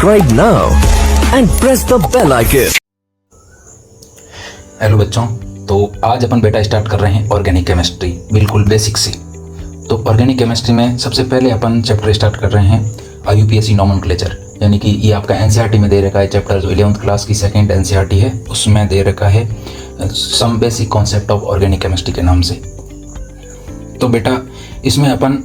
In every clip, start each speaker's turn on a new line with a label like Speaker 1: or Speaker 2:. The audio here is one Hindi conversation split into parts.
Speaker 1: Subscribe now and press the bell icon.
Speaker 2: Hello बच्चों, तो आज अपन बेटा स्टार्ट कर रहे हैं ऑर्गेनिक केमिस्ट्री, बिल्कुल बेसिक से। तो ऑर्गेनिक केमिस्ट्री में सबसे पहले अपन चैप्टर स्टार्ट कर रहे हैं यूपीएससी नोमेनक्लेचर, यानी कि ये आपका एनसीईआरटी में दे रखा है चैप्टर, जो 11th क्लास की सेकंड एनसीईआरटी है उसमें दे रखा है some basic concept of organic chemistry के नाम से। तो बेटा इसमें अपन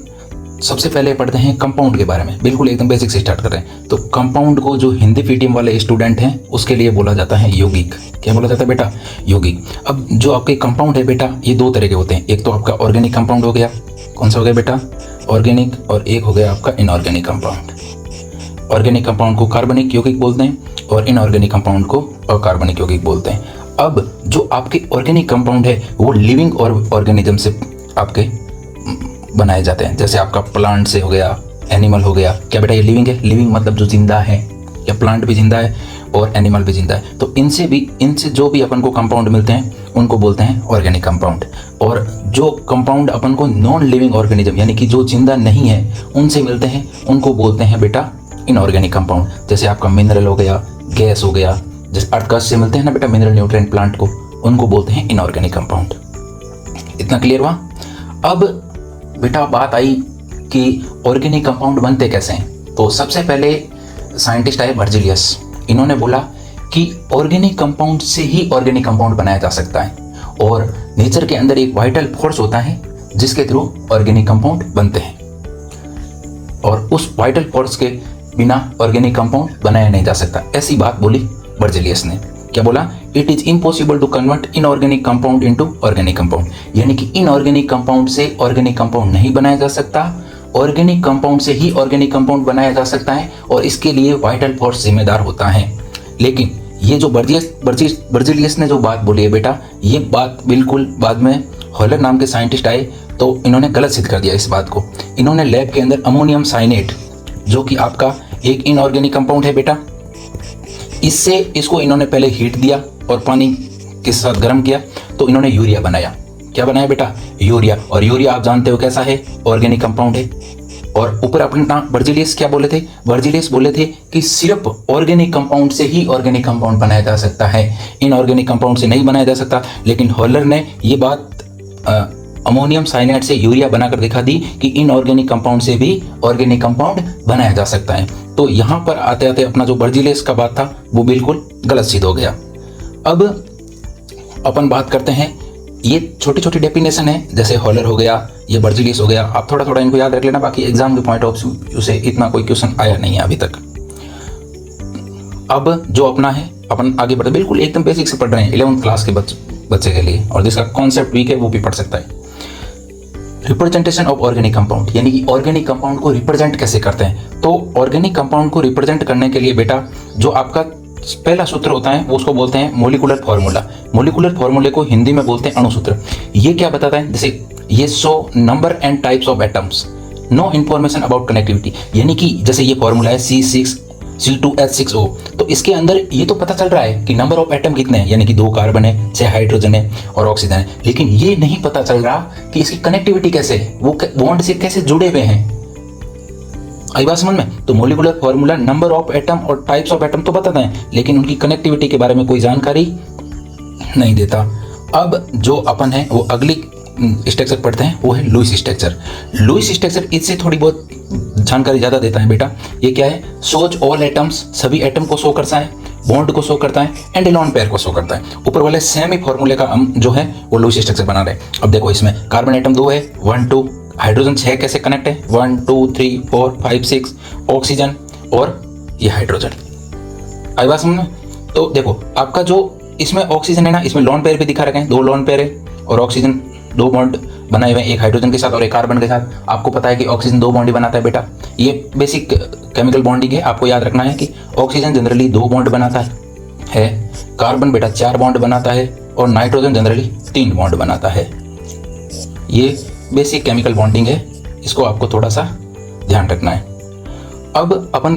Speaker 2: सबसे पहले पढ़ते हैं कंपाउंड के बारे में, बिल्कुल एकदम बेसिक से स्टार्ट कर रहे हैं। तो कंपाउंड को जो हिंदी पीटीएम वाले स्टूडेंट हैं उसके लिए बोला जाता है यौगिक। क्या बोला जाता है बेटा? यौगिक। अब जो आपके कंपाउंड है बेटा, ये दो तरह के होते हैं। एक तो आपका ऑर्गेनिक कंपाउंड हो गया, कौन सा हो गया बेटा? ऑर्गेनिक। और एक हो गया आपका इनऑर्गेनिक कंपाउंड। ऑर्गेनिक कंपाउंड को कार्बनिक यौगिक बोलते हैं और इनऑर्गेनिक कंपाउंड को अकार्बनिक यौगिक बोलते हैं। अब जो आपके ऑर्गेनिक कंपाउंड है वो लिविंग और ऑर्गेनिज्म से आपके बनाए जाते हैं। जैसे आपका प्लांट से हो गया, एनिमल हो गया। क्या बेटा ये लिविंग है? लिविंग मतलब जो जिंदा है, या प्लांट भी जिंदा है और एनिमल भी जिंदा है। तो इनसे जो भी अपन को कंपाउंड मिलते हैं उनको बोलते हैं ऑर्गेनिक कंपाउंड। और जो कंपाउंड अपन को नॉन लिविंग ऑर्गेनिज्म यानी कि जो जिंदा नहीं है उनसे मिलते हैं उनको बोलते हैं बेटा इनऑर्गेनिक कंपाउंड। जैसे आपका मिनरल हो गया, गैस हो गया, जैसे अर्थ से मिलते हैं ना बेटा मिनरल न्यूट्रिएंट प्लांट को, उनको बोलते हैं इनऑर्गेनिक कंपाउंड। इतना क्लियर हुआ? अब बेटा बात आई कि ऑर्गेनिक कंपाउंड बनते कैसे हैं। तो सबसे पहले साइंटिस्ट आए बर्जीलियस, इन्होंने बोला कि ऑर्गेनिक कंपाउंड से ही ऑर्गेनिक कंपाउंड बनाया जा सकता है और नेचर के अंदर एक वाइटल फोर्स होता है जिसके थ्रू ऑर्गेनिक कंपाउंड बनते हैं और उस वाइटल फोर्स के बिना ऑर्गेनिक कंपाउंड बनाया नहीं जा सकता। ऐसी बात बोली बर्जीलियस ने। क्या बोला? It is impossible to convert inorganic compound into organic compound, यानी कि इनऑर्गेनिक कंपाउंड से ऑर्गेनिक कंपाउंड नहीं बनाया जा सकता, ऑर्गेनिक कंपाउंड से ही ऑर्गेनिक कंपाउंड बनाया जा सकता है और इसके लिए वाइटल फोर्स जिम्मेदार होता है। लेकिन ये जो बर्जीलियस ने जो बात बोली है बेटा, ये बात बिल्कुल बाद में हॉलर नाम के साइंटिस्ट आए तो इन्होंने गलत सिद्ध कर दिया इस बात को। इन्होंने लैब के अंदर अमोनियम साइनेट, जो कि आपका एक इनऑर्गेनिक कंपाउंड है बेटा, इसको इन्होंने पहले हीट दिया और पानी के साथ गर्म किया तो इन्होंने यूरिया बनाया। क्या बनाया बेटा? यूरिया। और यूरिया आप जानते हो कैसा है? ऑर्गेनिक कंपाउंड है। और ऊपर अपने नाम बर्जीलियस क्या बोले थे? बर्जीलियस बोले थे कि सिर्फ ऑर्गेनिक कंपाउंड से ही ऑर्गेनिक कंपाउंड बनाया जा सकता है, इनऑर्गेनिक कंपाउंड से नहीं बनाया जा सकता। लेकिन हॉलर ने ये बात अमोनियम साइनाइड से यूरिया बनाकर दिखा दी कि इनऑर्गेनिक कंपाउंड से भी ऑर्गेनिक कंपाउंड बनाया जा सकता है। तो यहाँ पर आते आते अपना जो बर्जीलियस का बात था वो बिल्कुल गलत सिद्ध हो गया। अब अपन बात करते हैं, ये छोटी छोटी डेफिनेशन है, जैसे हॉलर हो गया, ये बर्जीलियस हो गया, आप थोड़ा थोड़ा इनको याद रख लेना, बाकी एग्जाम के पॉइंट ऑफ व्यू से इतना कोई क्वेश्चन आया नहीं है अभी तक। अब जो अपना है अपन आगे बढ़ते, बिल्कुल एकदम बेसिक से पढ़ रहे हैं 11th क्लास के बच्चे के लिए, और जिसका कॉन्सेप्ट वीक है वो भी पढ़ सकता है। रिप्रेजेंटेशन ऑफ ऑर्गेनिक कंपाउंड, यानी कि ऑर्गेनिक कंपाउंड को रिप्रेजेंट कैसे करते हैं। तो ऑर्गेनिक कंपाउंड को रिप्रेजेंट करने के लिए बेटा जो आपका पहला सूत्र होता है वो उसको बोलते हैं मोलिकुलर फार्मूला। मोलिकुलर फार्मूले को हिंदी में बोलते हैं अणुसूत्र। ये क्या बताता है? जैसे ये show number and types of atoms, no information about connectivity, यानी कि जैसे ये फार्मूला है C6H6O, तो इसके अंदर ये तो पता चल रहा है कि नंबर ऑफ एटम कितने हैं, यानी कि 2 कार्बन है, 6 हाइड्रोजन है और ऑक्सीजन है, लेकिन ये नहीं पता चल रहा कि इसकी कनेक्टिविटी कैसे है, वो बॉन्ड से कैसे जुड़े हुए हैं। आई बात समझ में? तो molecular formula number of atom और टाइप्स ऑफ एटम तो बताता है, लेकिन उनकी कनेक्टिविटी के बारे में कोई जानकारी नहीं देता। अब जो अपन है वो अगली स्ट्रक्चर पढ़ते हैं, वो है लुईस स्ट्रक्चर। लुईस स्ट्रक्चर इससे थोड़ी बहुत जानकारी ज़्यादा देता है बेटा। ये क्या है? शोज ऑल एटम्स, सभी एटम को शो करता है, बॉन्ड को शो करता है एंड लोन पेयर को शो करता है। ऊपर वाले सेम ही फॉर्मूले का हम जो है वो लुईस स्ट्रक्चर बना रहे हैं। अब देखो इसमें कार्बन एटम 2 है, 1 2, हाइड्रोजन 6 कैसे कनेक्ट है, 1 2 3 4 5 6, ऑक्सीजन और ये हाइड्रोजन। आई बात समझ में? तो देखो आपका जो इसमें ऑक्सीजन है ना, इसमें लोन पेयर भी दिखा रखे हैं, 2 लोन पेयर है और ऑक्सीजन 2 बॉन्ड बनाए हुए हैं, एक हाइड्रोजन के साथ और एक कार्बन के साथ। आपको पता है कि ऑक्सीजन 2 बॉन्ड ही बनाता है बेटा, ये बेसिक केमिकल बॉन्डिंग है। आपको याद रखना है कि ऑक्सीजन जनरली 2 बॉन्ड बनाता है, कार्बन बेटा 4 बॉन्ड बनाता है और नाइट्रोजन जनरली 3 बॉन्ड बनाता है। ये बेसिक केमिकल बॉन्डिंग है, इसको आपको थोड़ा सा ध्यान रखना है। अब अपन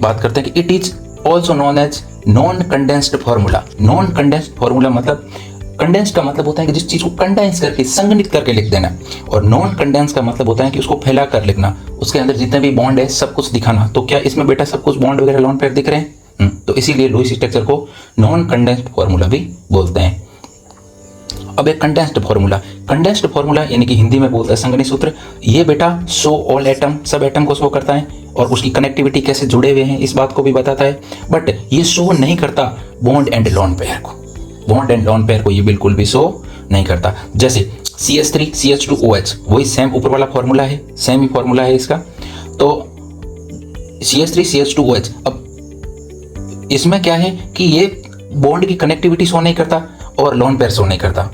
Speaker 2: बात करते हैं कि it is also known as non condensed formula. Non condensed formula मतलब कंडेंस का मतलब होता है कि जिस चीज को कंडेंस करके संघनित करके लिख देना, और नॉन कंडेंस का मतलब होता है कि उसको फैला कर लिखना, उसके अंदर जितने भी बॉन्ड है सब कुछ दिखाना। तो क्या इसमें बेटा सब कुछ बॉन्ड वगैरह लोन पेयर दिख रहे हैं? तो इसीलिए लुईस स्ट्रक्चर को नॉन कंडेंस्ड फॉर्मूला भी बोलते हैं। अब एक कंडेंस्ड फॉर्मूला यानी कि हिंदी में बोलते हैं संघनित सूत्र। ये बेटा शो ऑल एटम, सब एटम को शो करता है और उसकी कनेक्टिविटी कैसे जुड़े हुए हैं इस बात को भी बताता है, बट ये शो नहीं करता बॉन्ड एंड लोन पेयर को। बॉन्ड एंड लोन पेयर को ये बिल्कुल भी शो नहीं करता। जैसे CH3 CH2OH, वही सेम ऊपर वाला फॉर्मूला है, सेम ही फॉर्मूला है इसका। तो CH3 CH2OH, अब इसमें क्या है कि ये बॉन्ड की कनेक्टिविटी शो नहीं करता और लोन पेयर शो नहीं करता,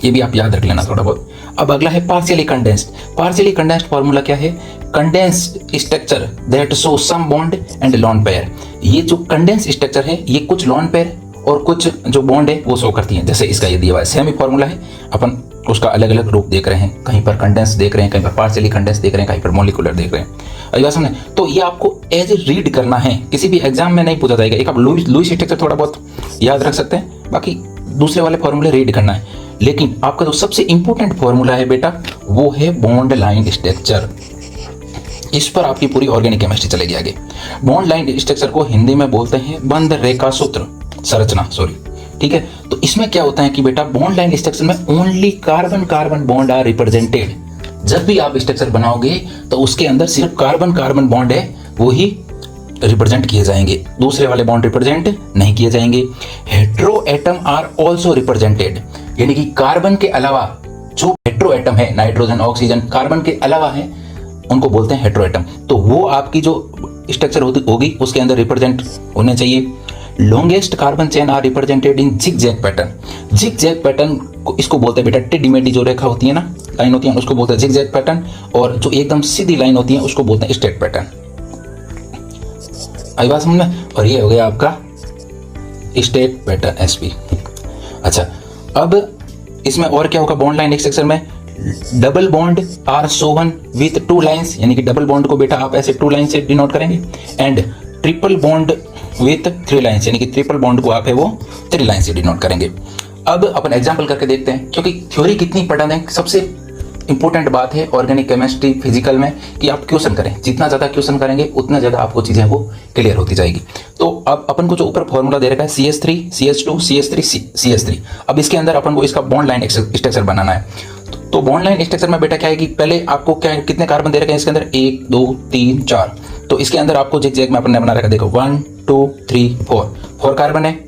Speaker 2: ये भी आप याद रख लेना थोड़ा बहुत। अब अगला है पार्शियली कंडेंस्ड फॉर्मूला क्या है? Condensed structure that show some bond and lone pair. ये जो कंडेंस स्ट्रक्चर है ये कुछ लोन पेयर और कुछ जो बॉन्ड है वो शो करती हैं। जैसे इसका ये दिया हुआ है, सेम ही फॉर्मूला है, अपन उसका अलग अलग रूप देख रहे हैं, कहीं पर कंडेंस देख रहे हैं, कहीं पर पार्शियली कंडेंस देख रहे हैं, कहीं पर मॉलिक्यूलर देख रहे हैं। अभी बात समझे? तो ये आपको एज रीड करना है, किसी भी एग्जाम में नहीं पूछा जाएगा। एक आप लुईस स्ट्रक्चर थोड़ा बहुत याद रख सकते हैं, बाकी दूसरे वाले फॉर्मूले रीड करना है। लेकिन आपका जो सबसे इंपॉर्टेंट फॉर्मूला है बेटा वो है बॉन्ड लाइन स्ट्रक्चर। इस पर आपकी पूरी ऑर्गेनिक केमिस्ट्री चलेगी आगे। बॉन्ड लाइन स्ट्रक्चर को हिंदी में बोलते हैं बंध रेखा सूत्र संरचना, ठीक है। तो इसमें क्या होता है कि बेटा बॉन्ड लाइन स्ट्रक्चर में only carbon carbon bond are represented. जब भी आप स्ट्रक्चर बनाओगे तो उसके अंदर सिर्फ कार्बन कार्बन बॉन्ड है वो ही रिप्रेजेंट किए जाएंगे, दूसरे वाले बॉन्ड रिप्रेजेंट नहीं किए जाएंगे। Hetero atom are also represented, यानी कि कार्बन के अलावा जो हेट्रो एटम है, नाइट्रोजन ऑक्सीजन कार्बन के अलावा है, उनको बोलते हैं हेट्रो एटम। तो वो आपकी जो स्ट्रक्चर होगी उसके अंदर रिप्रेजेंट होने चाहिए। Longest carbon chain are represented in zigzag pattern. Zigzag pattern को इसको बोलते हैं बेटा टेढ़ी मेढ़ी जो रेखा होती है ना, लाइन होती है, उसको बोलते हैं जिग-जैग पैटर्न, और जो एकदम सीधी लाइन होती है उसको बोलते हैं स्ट्रेट पैटर्न। आई बात समझ में? और ये हो गया आपका स्ट्रेट पैटर्न SP। अच्छा, अब इसमें और क्या होगा बॉन्ड लाइन स्ट्रक्चर में? Double bond are shown with 2 lines, यानी कि डबल बॉन्ड को बेटा आप ऐसे 2 लाइन से डिनोट करेंगे, and triple bond with 3 lines, यानी कि ट्रिपल बॉन्ड को आप है वो 3 लाइन से डिनोट करेंगे। अब अपन एग्जांपल करके देखते हैं, क्योंकि थ्योरी कितनी पढ़ा दें, सबसे इंपॉर्टेंट बात है ऑर्गेनिक केमिस्ट्री फिजिकल में कि आप क्वेश्चन करें, जितना ज़्यादा क्वेश्चन करेंगे उतना ज़्यादा आपको चीज़ें वो क्लियर होती जाएगी। तो अब अपन को जो ऊपर फॉर्मूला दे रखा है CH3 CH2 CH3 CH3, अब इसके अंदर अपन को इसका बॉन्ड लाइन स्ट्रक्चर बनाना है। तो बॉन्ड लाइन स्ट्रक्चर में बेटा क्या है कि पहले आपको क्या है, कितने कार्बन दे रखे हैं इसके अंदर? 1 2 3 4। तो इसके अंदर आपको जिग-जैग में अपन ने बना रखा, देखो 1 2 3 4 कार्बन है,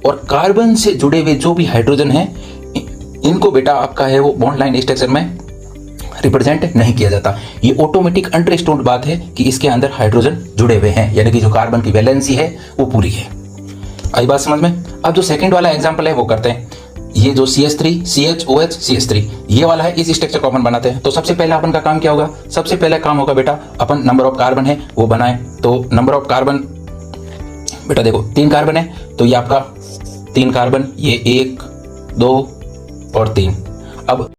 Speaker 2: और कार्बन से जुड़े हुए जो भी हाइड्रोजन है इनको बेटा आपका है वो बॉन्ड लाइन स्ट्रक्चर में रिप्रेजेंट नहीं किया जाता। ये ऑटोमेटिक अंडरस्टूड बात है कि इसके अंदर हाइड्रोजन जुड़े हुए हैं, यानी कि जो कार्बन की वैलेंसी है वो पूरी है। आई बात समझ में? अब जो सेकंड वाला एग्जांपल है वो करते हैं। ये जो CH3 CHOH CH3 ये वाला है, इस स्ट्रक्चर को अपन बनाते हैं। तो सबसे पहला अपन का काम क्या होगा? सबसे पहला काम होगा बेटा अपन नंबर ऑफ कार्बन है वो बनाए। तो नंबर ऑफ कार्बन बेटा देखो 3 कार्बन है, तो ये आपका 3 कार्बन, ये 1 2 और 3। अब